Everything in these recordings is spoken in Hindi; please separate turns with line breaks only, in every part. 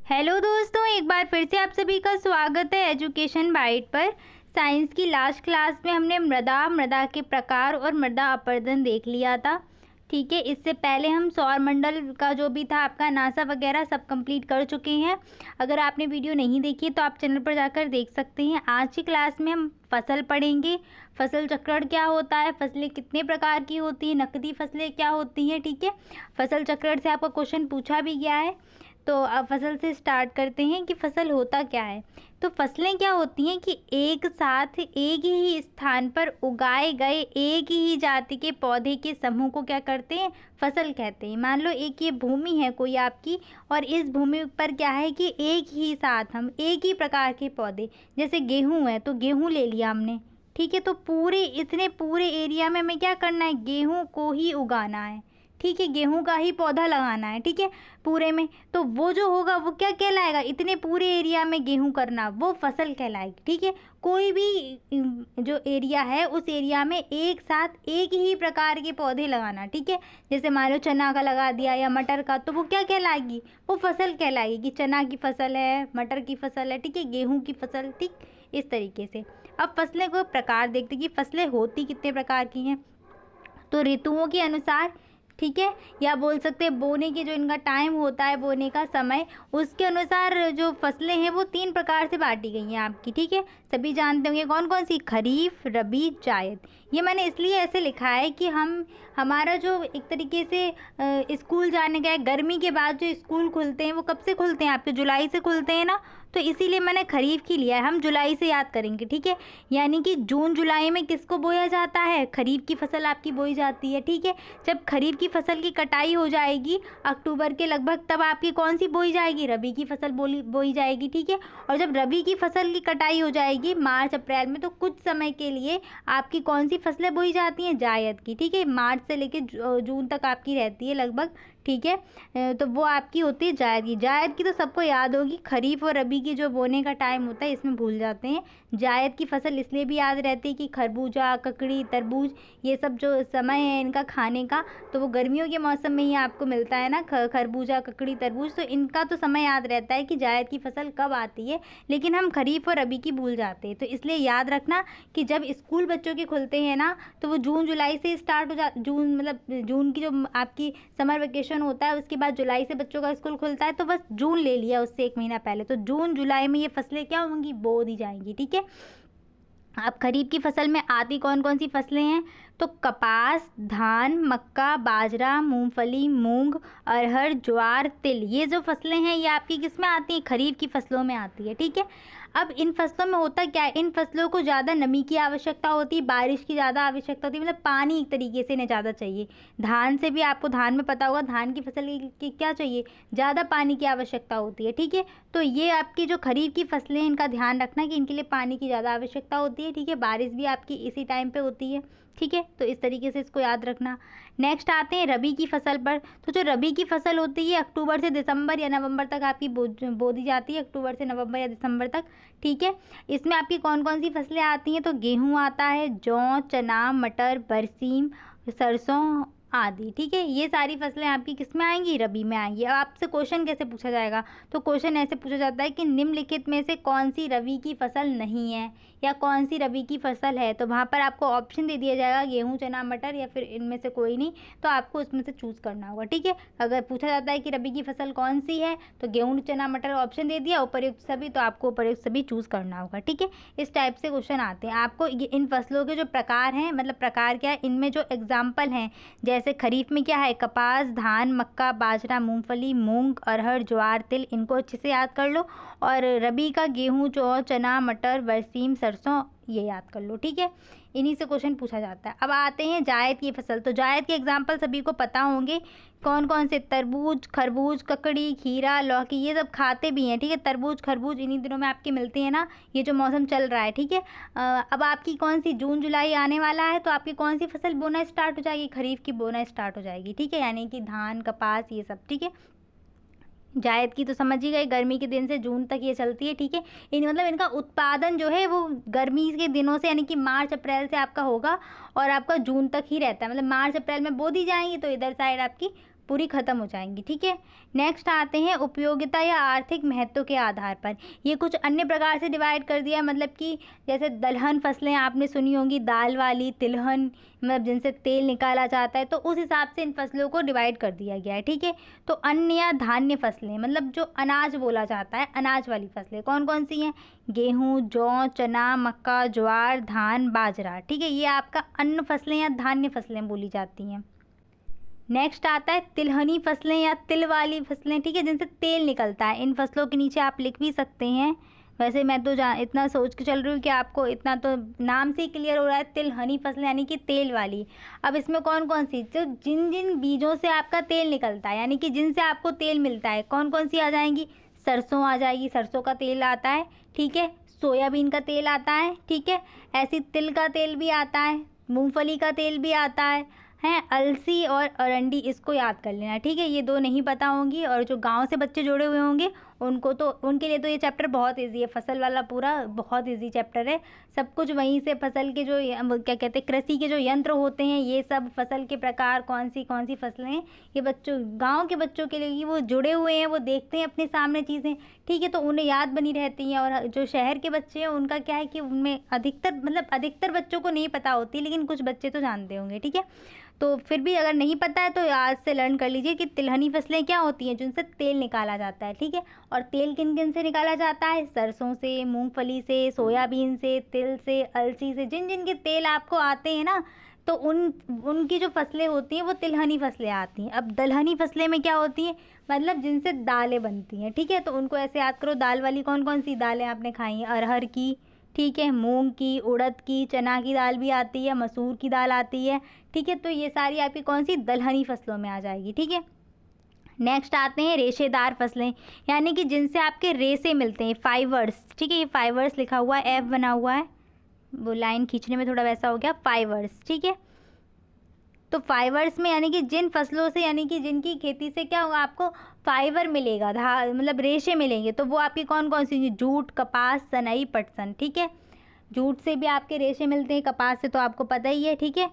हेलो दोस्तों, एक बार फिर से आप सभी का स्वागत है एजुकेशन बाइट पर। साइंस की लास्ट क्लास में हमने मृदा के प्रकार और मृदा अपरदन देख लिया था। ठीक है, इससे पहले हम सौर मंडल का जो भी था आपका नासा वगैरह सब कंप्लीट कर चुके हैं। अगर आपने वीडियो नहीं देखी तो आप चैनल पर जाकर देख सकते हैं। आज की क्लास में हम फसल पढ़ेंगे। फसल चक्रण क्या होता है, फसलें कितने प्रकार की होती हैं, नकदी फसलें क्या होती हैं। ठीक है, फसल चक्रण से आपका क्वेश्चन पूछा भी गया है। तो अब फसल से स्टार्ट करते हैं कि फसल होता क्या है। तो फसलें क्या होती हैं कि एक साथ एक ही स्थान पर उगाए गए एक ही जाति के पौधे के समूह को क्या करते हैं, फसल कहते हैं। मान लो एक ये भूमि है कोई आपकी, और इस भूमि पर क्या है कि एक ही साथ हम एक ही प्रकार के पौधे, जैसे गेहूँ है तो गेहूँ ले लिया हमने। ठीक है, तो पूरे एरिया में हमें क्या करना है, गेहूँ को ही उगाना है। ठीक है, गेहूं का ही पौधा लगाना है। ठीक है, पूरे में तो वो जो होगा वो क्या कहलाएगा, इतने पूरे एरिया में गेहूं करना वो फसल कहलाएगी। ठीक है, कोई भी जो एरिया है उस एरिया में एक साथ एक ही प्रकार के पौधे लगाना। ठीक है, जैसे मान लो चना का लगा दिया या मटर का, तो वो क्या कहलाएगी, वो फसल कहलाएगी कि चना की फसल है, मटर की फसल है, ठीक है, गेहूँ की फसल। ठीक, इस तरीके से। अब फसलें को प्रकार देखते कि फसलें होती कितने प्रकार की हैं। तो ऋतुओं के अनुसार, ठीक है, या बोल सकते हैं बोने के जो इनका टाइम होता है, बोने का समय, उसके अनुसार जो फसलें हैं वो 3 प्रकार से बांटी गई हैं आपकी। ठीक है, सभी जानते होंगे कौन कौन सी, खरीफ, रबी, जायद। ये मैंने इसलिए ऐसे लिखा है कि हमारा जो एक तरीके से स्कूल जाने का है, गर्मी के बाद जो स्कूल खुलते हैं वो कब से खुलते हैं आपके, जुलाई से खुलते हैं ना। तो इसीलिए मैंने खरीफ की लिया है, हम जुलाई से याद करेंगे। ठीक है, यानी कि जून जुलाई में किसको बोया जाता है, खरीफ की फसल आपकी बोई जाती है। ठीक है, जब खरीफ की फसल की कटाई हो जाएगी अक्टूबर के लगभग, तब आपकी कौन सी बोई जाएगी, रबी की फसल बोई जाएगी। ठीक है, और जब रबी की फसल की कटाई हो जाएगी मार्च अप्रैल में, तो कुछ समय के लिए आपकी कौन सी फसलें बोई जाती हैं, जायद की। ठीक है, मार्च से लेकर जून तक आपकी रहती है लगभग। ठीक है, तो वो आपकी होती है जायद की तो सबको याद होगी। खरीफ और रबी की जो बोने का टाइम होता है इसमें भूल जाते हैं। जायद की फसल इसलिए भी याद रहती है कि खरबूजा, ककड़ी, तरबूज, ये सब जो समय है इनका खाने का, तो वो गर्मियों के मौसम में ही आपको मिलता है ना, खरबूजा, ककड़ी, तरबूज। तो इनका तो समय याद रहता है कि जायद की फसल कब आती है, लेकिन हम खरीफ और रबी की भूल जाते हैं। तो इसलिए याद रखना कि जब स्कूल बच्चों के खुलते हैं ना, तो वो जून जुलाई से स्टार्ट हो जून मतलब जून की जो आपकी समर वेकेशन होता है, उसके बाद जुलाई से बच्चों का स्कूल खुलता है। तो बस जून ले लिया उससे 1 महीना पहले, तो जून जुलाई में ये फसलें क्या होंगी, बो दी जाएंगी। ठीक है, अब खरीफ की फसल में आती कौन कौन सी फसलें हैं, तो कपास, धान, मक्का, बाजरा, मूंगफली, मूंग, अरहर, ज्वार, तिल, ये जो फसलें हैं ये आपकी किस में आती हैं, खरीफ की फसलों में आती है। ठीक है, अब इन फसलों में होता क्या है, इन फसलों को ज़्यादा नमी की आवश्यकता होती है, बारिश की ज़्यादा आवश्यकता होती है, मतलब पानी एक तरीके से इन्हें ज़्यादा चाहिए। धान से भी आपको, धान में पता होगा धान की फसल की क्या चाहिए, ज़्यादा पानी की आवश्यकता होती है। ठीक है, तो ये आपकी जो खरीफ की फसलें हैं इनका ध्यान रखना कि इनके लिए पानी की ज़्यादा आवश्यकता होती है। ठीक है, बारिश भी आपकी इसी टाइम पे होती है। ठीक है, तो इस तरीके से इसको याद रखना। नेक्स्ट आते हैं रबी की फसल पर। तो जो रबी की फसल होती है अक्टूबर से दिसंबर या नवंबर तक आपकी बो दी जाती है, अक्टूबर से नवंबर या दिसंबर तक। ठीक है, इसमें आपकी कौन कौन सी फसलें आती हैं, तो गेहूँ आता है, जौ, चना, मटर, बरसीम, सरसों आदि। ठीक है, ये सारी फसलें आपकी किस में आएंगी, रबी में आएंगी। अब आपसे क्वेश्चन कैसे पूछा जाएगा, तो क्वेश्चन ऐसे पूछा जाता है कि निम्नलिखित में से कौन सी रबी की फसल नहीं है या कौन सी रबी की फसल है। तो वहाँ पर आपको ऑप्शन दे दिया जाएगा, गेहूँ, चना, मटर या फिर इनमें से कोई नहीं, तो आपको उसमें से चूज़ करना होगा। ठीक है, अगर पूछा जाता है कि रबी की फसल कौन सी है, तो गेहूँ, चना, मटर ऑप्शन दे दिया, उपर्युक्त सभी, तो आपको उपर्युक्त सभी चूज़ करना होगा। ठीक है, इस टाइप से क्वेश्चन आते हैं आपको। इन फसलों के जो प्रकार हैं, मतलब प्रकार क्या है, इनमें जो एग्जाम्पल हैं, जैसे खरीफ में क्या है, कपास, धान, मक्का, बाजरा, मूंगफली, मूंग, अरहर, ज्वार, तिल, इनको अच्छे से याद कर लो। और रबी का गेहूँ, जौ, चना, मटर, बरसीम, सरसों, ये याद कर लो। ठीक है, इन्हीं से क्वेश्चन पूछा जाता है। अब आते हैं जायद की फसल। तो जायद के एग्जाम्पल सभी को पता होंगे, कौन कौन से, तरबूज, खरबूज, ककड़ी, खीरा, लौकी, ये सब खाते भी हैं। ठीक है, तरबूज, खरबूज इन्हीं दिनों में आपके मिलते हैं ना, ये जो मौसम चल रहा है। ठीक है, अब आपकी कौन सी, जून जुलाई आने वाला है, तो आपकी कौन सी फसल बोना स्टार्ट हो जाएगी, खरीफ की बोना स्टार्ट हो जाएगी। ठीक है, यानी कि धान, कपास, ये सब। ठीक है, जायद की तो समझ ही गए, गर्मी के दिन से जून तक ये चलती है। ठीक है, मतलब इनका उत्पादन जो है वो गर्मी के दिनों से, यानी कि मार्च अप्रैल से आपका होगा और आपका जून तक ही रहता है। मतलब मार्च अप्रैल में बो दी जाएंगी तो इधर साइड आपकी पूरी ख़त्म हो जाएंगी। ठीक है, नेक्स्ट आते हैं उपयोगिता या आर्थिक महत्व के आधार पर। ये कुछ अन्य प्रकार से डिवाइड कर दिया है, मतलब कि जैसे दलहन फसलें आपने सुनी होंगी, दाल वाली, तिलहन मतलब जिनसे तेल निकाला जाता है, तो उस हिसाब से इन फसलों को डिवाइड कर दिया गया है। ठीक है, तो अन्न या धान्य फसलें मतलब जो अनाज बोला जाता है, अनाज वाली फसलें कौन कौन सी हैं? गेहूँ, जौ, चना, मक्का, ज्वार, धान, बाजरा। ठीक है, ये आपका अन्न फसलें या धान्य फसलें बोली जाती हैं। नेक्स्ट आता है तिलहनी फसलें या तिल वाली फसलें। ठीक है, जिनसे तेल निकलता है। इन फसलों के नीचे आप लिख भी सकते हैं, वैसे मैं तो इतना सोच के चल रही हूँ कि आपको इतना तो नाम से ही क्लियर हो रहा है, तिलहनी फसलें यानी कि तेल वाली। अब इसमें कौन कौन सी, जो जिन जिन बीजों से आपका तेल निकलता है, यानी कि जिनसे आपको तेल मिलता है, कौन कौन सी आ जाएंगी? सरसों आ जाएगी, सरसों का तेल आता है। ठीक है, सोयाबीन का तेल आता है। ठीक है, ऐसी तिल का तेल भी आता है, मूंगफली का तेल भी आता है अलसी और अरंडी, इसको याद कर लेना। ठीक है, ये दो नहीं पता होंगी, और जो गांव से बच्चे जुड़े हुए होंगे उनको तो, उनके लिए तो ये चैप्टर बहुत इजी है, फसल वाला पूरा बहुत इजी चैप्टर है। सब कुछ वहीं से, फसल के जो क्या कहते हैं, कृषि के जो यंत्र होते हैं, ये सब फसल के प्रकार, कौन सी फसलें हैं, ये बच्चों, गाँव के बच्चों के लिए वो जुड़े हुए हैं, वो देखते हैं अपने सामने चीज़ें। ठीक है, तो उन्हें याद बनी रहती हैं। और जो शहर के बच्चे हैं उनका क्या है कि उनमें अधिकतर बच्चों को नहीं पता होती, लेकिन कुछ बच्चे तो जानते होंगे। ठीक है, तो फिर भी अगर नहीं पता है तो आज से लर्न कर लीजिए कि तिलहनी फसलें क्या होती हैं, जिनसे तेल निकाला जाता है। ठीक है, और तेल किन किन से निकाला जाता है? सरसों से, मूंगफली से, सोयाबीन से, तिल से, अलसी से। जिन जिन के तेल आपको आते हैं ना, तो उनकी जो फसलें होती हैं वो तिलहनी फसलें आती हैं। अब दलहनी फसलें में क्या होती हैं? मतलब जिनसे दालें बनती हैं। ठीक है, तो उनको ऐसे याद करो, दाल वाली कौन कौन सी दालें आपने खाई हैं? अरहर की, ठीक है, मूंग की, उड़द की, चना की दाल भी आती है, मसूर की दाल आती है। ठीक है, तो ये सारी आपकी कौन सी दलहनी फसलों में आ जाएगी। ठीक है, नेक्स्ट आते हैं रेशेदार फसलें, यानी कि जिनसे आपके रेशे मिलते हैं, फाइबर्स। ठीक है, ये फाइबर्स लिखा हुआ है, एफ बना हुआ है, वो लाइन खींचने में थोड़ा वैसा हो गया, फाइबर्स। ठीक है, तो फाइबर्स में यानी कि जिन फसलों से, यानी कि जिनकी खेती से क्या होगा, आपको फाइबर मिलेगा, मतलब रेशे मिलेंगे, तो वो आपकी कौन कौन सी? जूट, कपास, सनई, पटसन। ठीक है, जूट से भी आपके रेशे मिलते हैं, कपास से तो आपको पता ही है। ठीक है,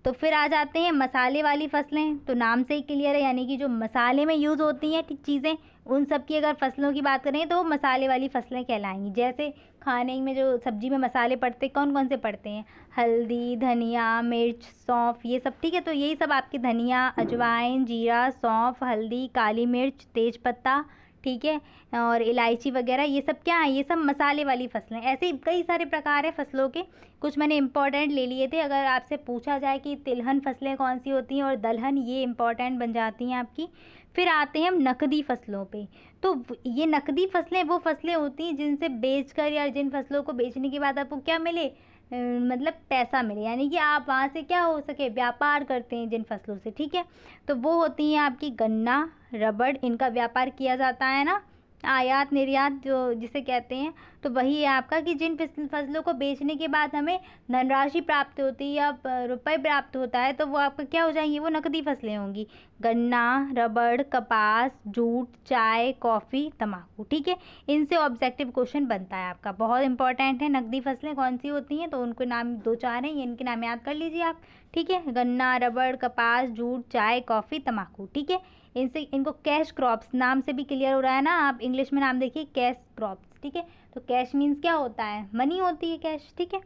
तो फिर आ जाते हैं मसाले वाली फसलें, तो नाम से ही क्लियर है, यानी कि जो मसाले में यूज़ होती हैं चीज़ें, उन सब की अगर फसलों की बात करें तो वो मसाले वाली फसलें कहलाएंगी। जैसे खाने में जो सब्जी में मसाले पड़ते, कौन कौन से पड़ते हैं? हल्दी, धनिया, मिर्च, सौंफ, ये सब। ठीक है, तो यही सब आपके धनिया, अजवाइन, जीरा, सौंफ, हल्दी, काली मिर्च, तेज पत्ता, ठीक है, और इलायची वगैरह, ये सब क्या है? ये सब मसाले वाली फसलें। ऐसे ही कई सारे प्रकार है फसलों के, कुछ मैंने इंपॉर्टेंट ले लिए थे। अगर आपसे पूछा जाए कि तिलहन फसलें कौन सी होती हैं और दलहन, ये इंपॉर्टेंट बन जाती हैं आपकी। फिर आते हैं हम नकदी फसलों पे। तो ये नकदी फसलें वो फसलें होती हैं जिनसे बेचकर, या जिन फसलों को बेचने के बाद आपको क्या मिले, मतलब पैसा मिले, यानी कि आप वहाँ से क्या हो सके, व्यापार करते हैं जिन फसलों से। ठीक है, तो वो होती हैं आपकी गन्ना, रबड़, इनका व्यापार किया जाता है ना, आयात निर्यात जो जिसे कहते हैं। तो वही है आपका कि जिन फसलों को बेचने के बाद हमें धनराशि प्राप्त होती है या रुपए प्राप्त होता है, तो वो आपका क्या हो जाएंगी? वो नकदी फसलें होंगी। गन्ना, रबड़, कपास, जूट, चाय, कॉफ़ी, तंबाकू। ठीक है, इनसे ऑब्जेक्टिव क्वेश्चन बनता है आपका, बहुत इंपॉर्टेंट है। नकदी फसलें कौन सी होती हैं, तो उनके नाम 2-4 हैं, ये इनके नाम याद कर लीजिए आप। ठीक है, गन्ना, रबड़, कपास, जूट, चाय, कॉफ़ी, तंबाकू। ठीक है, इनको कैश क्रॉप्स नाम से भी क्लियर हो रहा है ना, आप इंग्लिश में नाम देखिए, कैश क्रॉप्स। ठीक है, तो कैश मीन्स क्या होता है? मनी होती है कैश। ठीक है,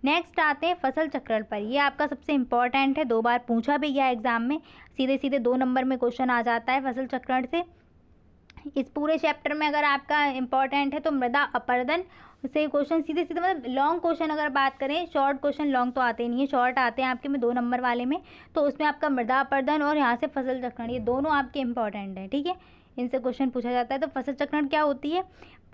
नेक्स्ट आते हैं फसल चक्रण पर। ये आपका सबसे इम्पॉर्टेंट है, 2 बार पूछा भी गया एग्जाम में, सीधे सीधे 2 नंबर में क्वेश्चन आ जाता है फसल चक्रण से। इस पूरे चैप्टर में अगर आपका इम्पॉर्टेंट है तो मृदा अपरदन से क्वेश्चन सीधे सीधे, मतलब लॉन्ग क्वेश्चन अगर बात करें, शॉर्ट क्वेश्चन लॉन्ग तो आते नहीं है, शॉर्ट आते हैं आपके में 2 नंबर वाले में। तो उसमें आपका मृदा अपरदन और यहाँ से फसल चक्रण, ये दोनों आपके इम्पॉर्टेंट हैं। ठीक है, इनसे क्वेश्चन पूछा जाता है। तो फसल चक्रण क्या होती है?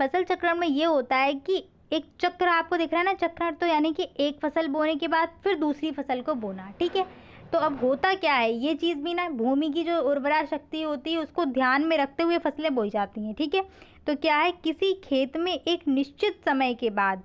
फसल चक्रण में ये होता है कि एक चक्र आपको दिख रहा है ना, चक्र, तो यानी कि एक फसल बोने के बाद फिर दूसरी फसल को बोना। ठीक है, तो अब होता क्या है, ये चीज़ भी ना, भूमि की जो उर्वरा शक्ति होती है उसको ध्यान में रखते हुए फसलें बोई जाती हैं। ठीक है, तो क्या है, किसी खेत में एक निश्चित समय के बाद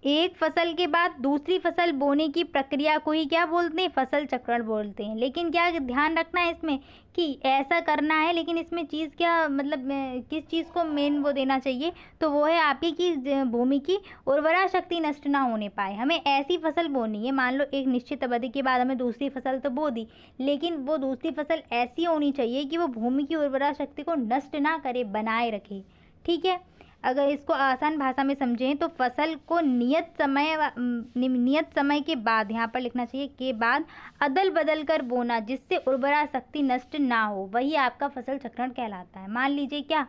एक फसल के बाद दूसरी फसल बोने की प्रक्रिया को ही क्या बोलते हैं, फसल चक्रण बोलते हैं। लेकिन क्या ध्यान रखना है इसमें कि ऐसा करना है, लेकिन इसमें चीज़ क्या मतलब किस चीज़ को मेन वो देना चाहिए, तो वो है आपकी कि भूमि की उर्वरा शक्ति नष्ट ना होने पाए। हमें ऐसी फसल बोनी है, मान लो एक निश्चित अवधि के बाद हमें दूसरी फसल तो बो दी, लेकिन वो दूसरी फसल ऐसी होनी चाहिए कि वो भूमि की उर्वरा शक्ति को नष्ट ना करे, बनाए रखे। ठीक है, अगर इसको आसान भाषा में समझें तो फसल को नियत समय के बाद, यहाँ पर लिखना चाहिए के बाद, अदल बदल कर बोना जिससे उर्वरा शक्ति नष्ट ना हो, वही आपका फसल चक्रण कहलाता है। मान लीजिए क्या,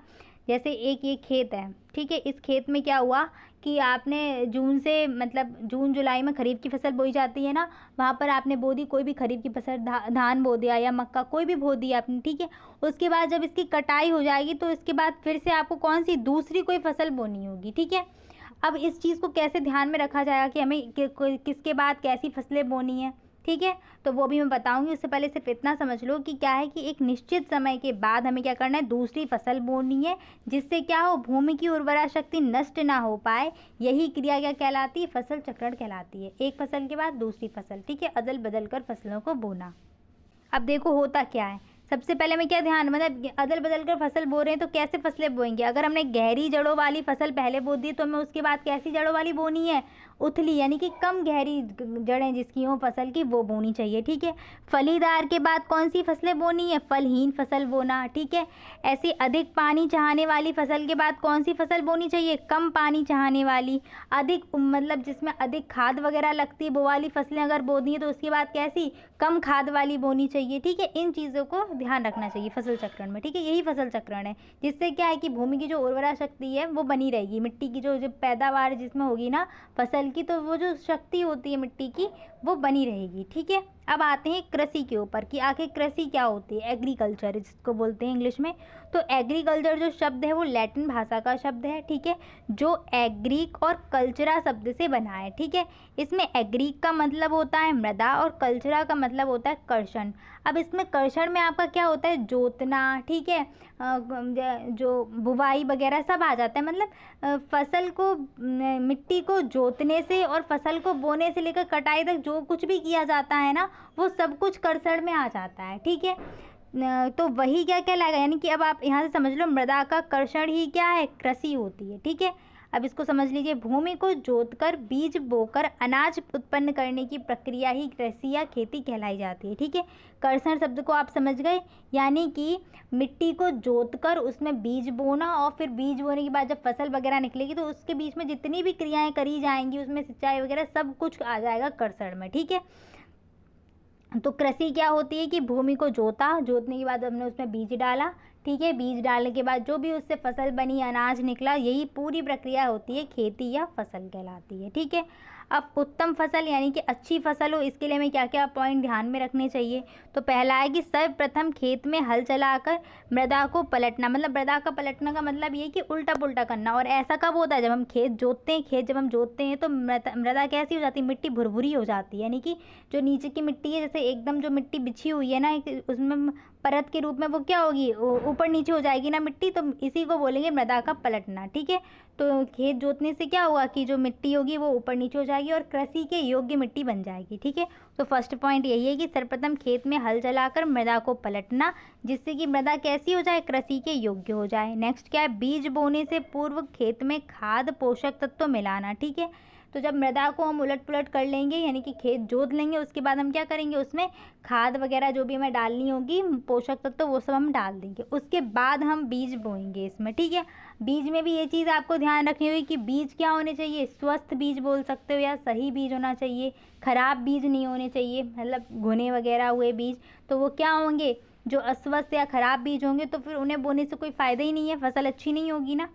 जैसे एक ये खेत है, ठीक है, इस खेत में क्या हुआ कि आपने जून से मतलब जून जुलाई में खरीफ की फसल बोई जाती है ना, वहाँ पर आपने बो दी कोई भी खरीफ की फसल, धान बो दिया या मक्का कोई भी बो दिया आपने, ठीक है। उसके बाद जब इसकी कटाई हो जाएगी तो इसके बाद फिर से आपको कौन सी दूसरी कोई फसल बोनी होगी, ठीक है। अब इस चीज़ को कैसे ध्यान में रखा जाएगा कि हमें किसके बाद कैसी फसलें बोनी है, ठीक है, तो वो भी मैं बताऊंगी। उससे पहले सिर्फ इतना समझ लो कि क्या है कि एक निश्चित समय के बाद हमें क्या करना है, दूसरी फसल बोनी है, जिससे क्या हो, भूमि की उर्वरा शक्ति नष्ट ना हो पाए। यही क्रिया क्या कहलाती है, फसल चक्रण कहलाती है। एक फसल के बाद दूसरी फसल, ठीक है, अदल बदल कर फसलों को बोना। अब देखो होता क्या है, सबसे पहले हमें क्या ध्यान, मतलब अदल बदल कर फसल बो रहे हैं तो कैसे फसलें बोएंगे। अगर हमने गहरी जड़ों वाली फसल पहले बो दी तो हमें उसके बाद कैसी जड़ों वाली बोनी है, उथली, यानी कि कम गहरी जड़ें जिसकी हों फसल की, वो बोनी चाहिए, ठीक है। फलीदार के बाद कौन सी फसलें बोनी है, फलहीन फसल बोना, ठीक है। ऐसी अधिक पानी चाहने वाली फसल के बाद कौन सी फसल बोनी चाहिए, कम पानी चाहने वाली। अधिक मतलब जिसमें अधिक खाद वगैरह लगती है वो वाली फसलें अगर बो दी है तो उसके बाद कैसी, कम खाद वाली बोनी चाहिए, ठीक है। इन चीज़ों को ध्यान रखना चाहिए फसल चक्रण में, ठीक है। यही फसल चक्रण है, जिससे क्या है कि भूमि की जो उर्वरा शक्ति है वो बनी रहेगी, मिट्टी की जो पैदावार जिसमें होगी ना फसल की, तो वो जो शक्ति होती है मिट्टी की वो बनी रहेगी, ठीक है। अब आते हैं कृषि के ऊपर कि आखिर कृषि क्या होती है, एग्रीकल्चर जिसको बोलते हैं इंग्लिश में। तो एग्रीकल्चर जो शब्द है वो लैटिन भाषा का शब्द है, ठीक है, जो एग्रीक और कल्चरा शब्द से बना है, ठीक है। इसमें एग्रीक का मतलब होता है मृदा और कल्चरा का मतलब होता है कर्षण। अब इसमें कर्षण में आपका क्या होता है, जोतना, ठीक है, जो बुवाई वगैरह सब आ जाता है, मतलब फसल को मिट्टी को जोतने से और फसल को बोने से लेकर कटाई तक जो कुछ भी किया जाता है ना, वो सब कुछ कर्षण में आ जाता है, ठीक है। तो वही क्या कहलाएगा, यानी कि अब आप यहाँ से समझ लो मृदा का कर्षण ही क्या है, कृषि होती है, ठीक है। अब इसको समझ लीजिए, भूमि को जोतकर बीज बोकर अनाज उत्पन्न करने की प्रक्रिया ही कृषि या खेती कहलाई जाती है, ठीक है। कर्षण शब्द को आप समझ गए, यानी कि मिट्टी को जोतकर उसमें बीज बोना और फिर बीज बोने के बाद जब फसल वगैरह निकलेगी तो उसके बीच में जितनी भी क्रियाएं करी जाएंगी, उसमें सिंचाई वगैरह सब कुछ आ जाएगा कर्षण में, ठीक है। तो कृषि क्या होती है कि भूमि को जोता, जोतने के बाद हमने उसमें बीज डाला, ठीक है, बीज डालने के बाद जो भी उससे फसल बनी, अनाज निकला, यही पूरी प्रक्रिया होती है खेती या फसल कहलाती है, ठीक है। अब उत्तम फसल यानी कि अच्छी फसल हो, इसके लिए हमें क्या क्या पॉइंट ध्यान में रखने चाहिए। तो पहला है कि सर्वप्रथम खेत में हल चलाकर मृदा को पलटना, मतलब मृदा का पलटना का मतलब ये कि उल्टा पुल्टा करना। और ऐसा कब होता है, जब हम खेत जोतते हैं, खेत जब हम जोतते हैं तो मृदा कैसी हो जाती है, मिट्टी भुरभुरी हो जाती है, यानी कि जो नीचे की मिट्टी है, जैसे एकदम जो मिट्टी बिछी हुई है ना उसमें परत के रूप में, वो क्या होगी, ऊपर नीचे हो जाएगी ना मिट्टी, तो इसी को बोलेंगे मृदा का पलटना, ठीक है। तो खेत जोतने से क्या हुआ कि जो मिट्टी होगी वो ऊपर नीचे हो जाएगी और कृषि के योग्य मिट्टी बन जाएगी, ठीक है। तो फर्स्ट पॉइंट यही है कि सर्वप्रथम खेत में हल चलाकर मृदा को पलटना, जिससे कि मृदा कैसी हो जाए, कृषि के योग्य हो जाए। नेक्स्ट क्या है, बीज बोने से पूर्व खेत में खाद पोषक तत्व मिलाना, ठीक है। तो जब मृदा को हम उलट पुलट कर लेंगे, यानी कि खेत जोत लेंगे, उसके बाद हम क्या करेंगे, उसमें खाद वगैरह जो भी हमें डालनी होगी, पोषक तत्व, वो सब हम डाल देंगे। उसके बाद हम बीज बोएंगे इसमें, ठीक है। बीज में भी ये चीज़ आपको ध्यान रखनी होगी कि बीज क्या होने चाहिए, स्वस्थ बीज बोल सकते हो या सही बीज होना चाहिए, खराब बीज नहीं होने चाहिए, मतलब घुने वगैरह हुए बीज, तो वो क्या होंगे, जो अस्वस्थ या खराब बीज होंगे, तो फिर उन्हें बोने से कोई फ़ायदा ही नहीं है, फसल अच्छी नहीं होगी ना।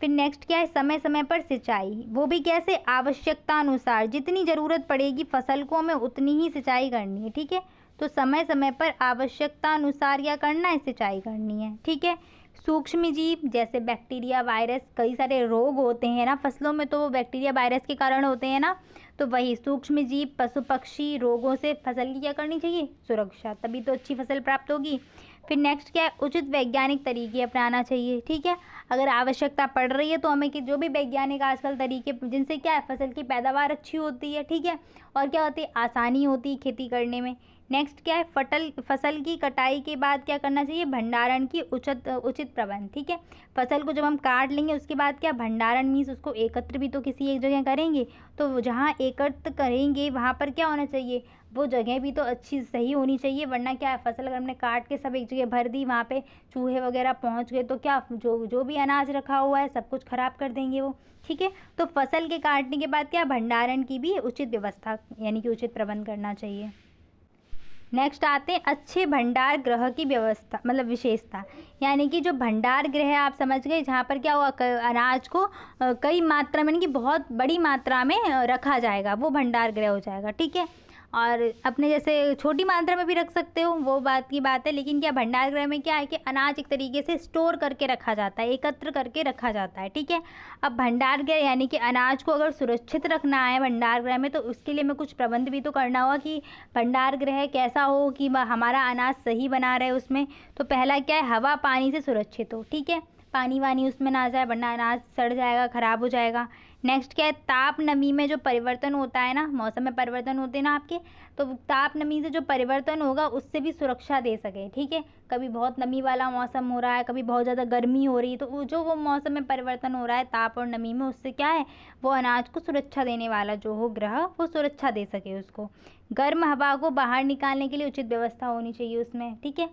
फिर नेक्स्ट क्या है, समय समय पर सिंचाई, वो भी कैसे, आवश्यकता अनुसार, जितनी ज़रूरत पड़ेगी फसल को हमें उतनी ही सिंचाई करनी है, ठीक है। तो समय समय पर आवश्यकता अनुसार क्या करना है, सिंचाई करनी है, ठीक है। सूक्ष्म जीव जैसे बैक्टीरिया, वायरस, कई सारे रोग होते हैं ना फसलों में, तो वो बैक्टीरिया वायरस के कारण होते हैं ना, तो वही सूक्ष्म जीव, पशु पक्षी, रोगों से फसल की क्या करनी चाहिए, सुरक्षा, तभी तो अच्छी फसल प्राप्त होगी। फिर नेक्स्ट क्या है, उचित वैज्ञानिक तरीके अपनाना चाहिए। ठीक है, अगर आवश्यकता पड़ रही है तो हमें कि जो भी वैज्ञानिक आजकल तरीके जिनसे क्या है फसल की पैदावार अच्छी होती है। ठीक है, और क्या होती है, आसानी होती है खेती करने में। नेक्स्ट क्या है, फसल की कटाई के बाद क्या करना चाहिए, भंडारण की उचित प्रबंध। ठीक है, फसल को जब हम काट लेंगे उसके बाद क्या, भंडारण मीन्स उसको एकत्र भी तो किसी एक जगह करेंगे, तो जहाँ एकत्र करेंगे वहाँ पर क्या होना चाहिए, वो जगह भी तो अच्छी सही होनी चाहिए, वरना क्या है, फसल अगर हमने काट के सब एक जगह भर दी, वहाँ पे चूहे वगैरह पहुँच गए तो क्या, जो भी अनाज रखा हुआ है सब कुछ खराब कर देंगे वो। ठीक है, तो फसल के काटने के बाद क्या, भंडारण की भी उचित व्यवस्था यानी कि उचित प्रबंध करना चाहिए। नेक्स्ट आते हैं अच्छे भंडार गृह की व्यवस्था, मतलब विशेषता, यानी कि जो भंडार गृह है आप समझ गए, जहाँ पर क्या हुआ, अनाज को कई मात्रा में, यानी कि बहुत बड़ी मात्रा में रखा जाएगा, वो भंडार गृह हो जाएगा। ठीक है, और अपने जैसे छोटी मात्रा में भी रख सकते हो, वो बात की बात है, लेकिन क्या भंडार गृह में क्या है कि अनाज एक तरीके से स्टोर करके रखा जाता है, एकत्र करके रखा जाता है। ठीक है, अब भंडार गृह यानी कि अनाज को अगर सुरक्षित रखना है भंडार गृह में, तो उसके लिए हमें कुछ प्रबंध भी तो करना होगा कि भंडार गृह कैसा हो कि हमारा अनाज सही बना रहे उसमें। तो पहला क्या है, हवा पानी से सुरक्षित हो। ठीक है, पानी वानी उसमें ना जाए वरना अनाज सड़ जाएगा, ख़राब हो जाएगा। नेक्स्ट क्या है, ताप नमी में जो परिवर्तन होता है ना, मौसम में परिवर्तन होते हैं ना आपके, तो ताप नमी से जो परिवर्तन होगा उससे भी सुरक्षा दे सके। ठीक है, कभी बहुत नमी वाला मौसम हो रहा है, कभी बहुत ज़्यादा गर्मी हो रही है, तो वो मौसम में परिवर्तन हो रहा है ताप और नमी में, उससे क्या है, वो अनाज को सुरक्षा देने वाला जो हो ग्रह, वो सुरक्षा दे सके उसको। गर्म हवा को बाहर निकालने के लिए उचित व्यवस्था होनी चाहिए उसमें। ठीक है,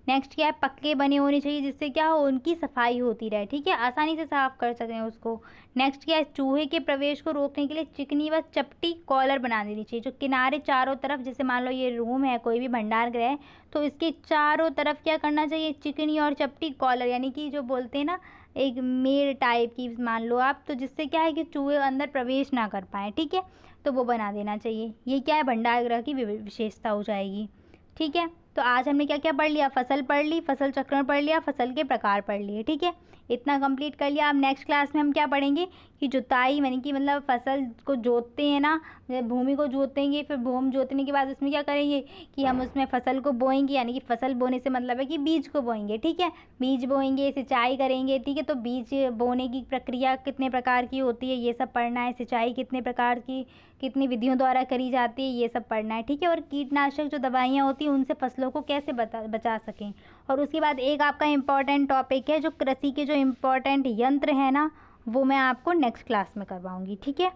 नेक्स्ट क्या है, पक्के बने होने चाहिए जिससे क्या हो, उनकी सफाई होती रहे। ठीक है, आसानी से साफ कर सकें उसको। नेक्स्ट क्या है, चूहे के प्रवेश को रोकने के लिए चिकनी व चपटी कॉलर बना देनी चाहिए, जो किनारे चारों तरफ, जैसे मान लो ये रूम है कोई भी भंडार गृह है, तो इसके चारों तरफ क्या करना चाहिए, चिकनी और चपटी कॉलर, यानी कि जो बोलते हैं ना एक मेड़ टाइप की मान लो आप, तो जिससे क्या है कि चूहे अंदर प्रवेश ना कर पाए। ठीक है, तो वो बना देना चाहिए। ये क्या है, भंडार गृह की विशेषता हो जाएगी। ठीक है, तो आज हमने क्या क्या पढ़ लिया, फसल पढ़ ली, फसल चक्रण पढ़ लिया, फसल के प्रकार पढ़ लिए। ठीक है, इतना कंप्लीट कर लिया। अब नेक्स्ट क्लास में हम क्या पढ़ेंगे कि जुताई, यानी कि मतलब फसल को जोतते हैं ना, भूमि को जोतेंगे, फिर भूमि जोतने के बाद उसमें क्या करेंगे कि हम उसमें फसल को बोएंगे, यानी कि फसल बोने से मतलब है कि बीज को बोएंगे। ठीक है, बीज बोएंगे, सिंचाई करेंगे। ठीक है, तो बीज बोने की प्रक्रिया कितने प्रकार की होती है ये सब पढ़ना है, सिंचाई कितने प्रकार की, कितनी विधियों द्वारा करी जाती है ये सब पढ़ना है। ठीक है, और कीटनाशक जो दवाइयाँ होती हैं उनसे फसलों को कैसे बचा सकें। और उसके बाद एक आपका इम्पॉर्टेंट टॉपिक है, जो कृषि के जो इम्पॉर्टेंट यंत्र है ना, वो मैं आपको नेक्स्ट क्लास में करवाऊँगी। ठीक है,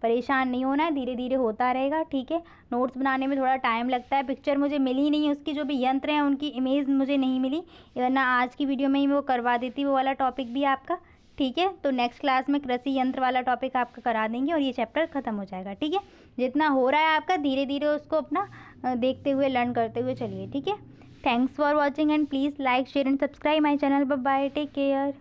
परेशान नहीं होना है, धीरे धीरे होता रहेगा। ठीक है, नोट्स बनाने में थोड़ा टाइम लगता है, पिक्चर मुझे मिली नहीं, उसकी जो भी यंत्र हैं उनकी इमेज मुझे नहीं मिली, वरना आज की वीडियो में ही मैं वो करवा देती, वो वाला टॉपिक भी आपका। ठीक है, तो नेक्स्ट क्लास में कृषि यंत्र वाला टॉपिक आपका करा देंगे और ये चैप्टर ख़त्म हो जाएगा। ठीक है, जितना हो रहा है आपका धीरे धीरे उसको अपना देखते हुए लर्न करते हुए चलिए। ठीक है, thanks for watching and please like share and subscribe my channel. Bye bye, take care.